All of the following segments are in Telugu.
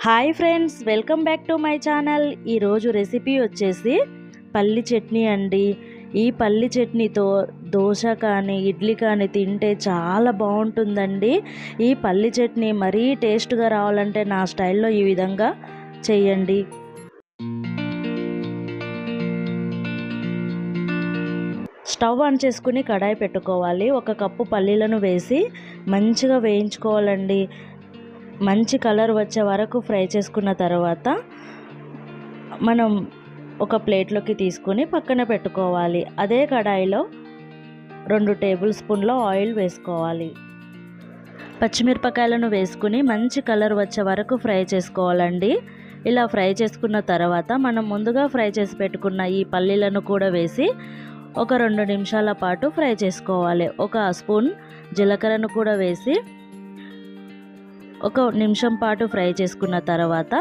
Hi friends, welcome back to my channel. ఈరోజు రెసిపీ వచ్చేసి పల్లి చట్నీ అండి. ఈ పల్లి చట్నీతో దోశ కానీ ఇడ్లీ కానీ తింటే చాలా బాగుంటుందండి. ఈ పల్లి చట్నీ మరీ టేస్ట్గా రావాలంటే నా స్టైల్లో ఈ విధంగా చేయండి. స్టవ్ ఆన్ చేసుకుని కడాయి పెట్టుకోవాలి. 1 కప్పు పల్లీలను వేసి మంచిగా వేయించుకోవాలండి. మంచి కలర్ వచ్చే వరకు ఫ్రై చేసుకున్న తర్వాత మనం ఒక ప్లేట్లోకి తీసుకొని పక్కన పెట్టుకోవాలి. అదే కడాయిలో 2 టేబుల్ స్పూన్ల ఆయిల్ వేసుకోవాలి. పచ్చిమిరపకాయలను వేసుకుని మంచి కలర్ వచ్చే వరకు ఫ్రై చేసుకోవాలండి. ఇలా ఫ్రై చేసుకున్న తర్వాత మనం ముందుగా ఫ్రై చేసి పెట్టుకున్న ఈ పల్లీలను కూడా వేసి ఒక 2 నిమిషాల పాటు ఫ్రై చేసుకోవాలి. 1 స్పూన్ జీలకర్రను కూడా వేసి 1 నిమిషం పాటు ఫ్రై చేసుకున్న తర్వాత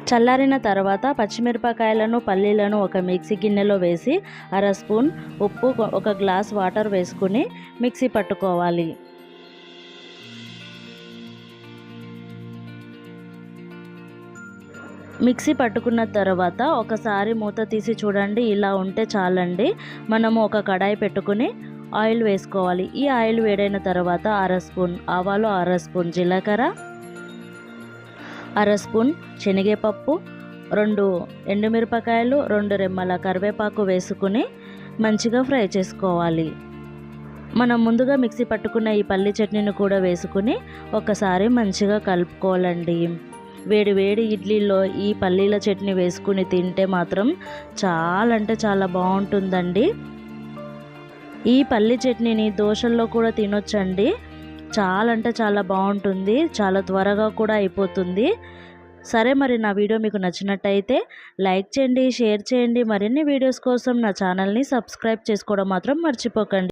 చల్లారిన తర్వాత పచ్చిమిరపకాయలను పల్లీలను ఒక మిక్సీ గిన్నెలో వేసి 1/2 స్పూన్ ఉప్పు 1 గ్లాస్ వాటర్ వేసుకుని మిక్సీ పట్టుకోవాలి. మిక్సీ పట్టుకున్న తర్వాత ఒకసారి మూత తీసి చూడండి. ఇలా ఉంటే చాలండి. మనము ఒక కడాయి పెట్టుకుని ఆయిల్ వేసుకోవాలి. ఈ ఆయిల్ వేడైన తర్వాత 1/2 స్పూన్ ఆవాలు, 1/2 స్పూన్ జీలకర్ర, 1/2 స్పూన్ శనగపప్పు, 2 ఎండుమిరపకాయలు, 2 రెమ్మల కరివేపాకు వేసుకుని మంచిగా ఫ్రై చేసుకోవాలి. మనం ముందుగా మిక్సీ పట్టుకున్న ఈ పల్లి చట్నీని కూడా వేసుకుని ఒకసారి మంచిగా కలుపుకోవాలండి. వేడి వేడి ఇడ్లీలో ఈ పల్లీల చట్నీ వేసుకుని తింటే మాత్రం చాలా అంటే చాలా బాగుంటుందండి. ఈ పల్లి చట్నీని దోశల్లో కూడా తినొచ్చండి. చాలా అంటే చాలా బాగుంటుంది. చాలా త్వరగా కూడా అయిపోతుంది. సరే, మరి నా వీడియో మీకు నచ్చినట్టయితే లైక్ చేయండి, షేర్ చేయండి. మరిన్ని వీడియోస్ కోసం నా ఛానల్ని సబ్స్క్రైబ్ చేసుకోవడం మాత్రం మర్చిపోకండి.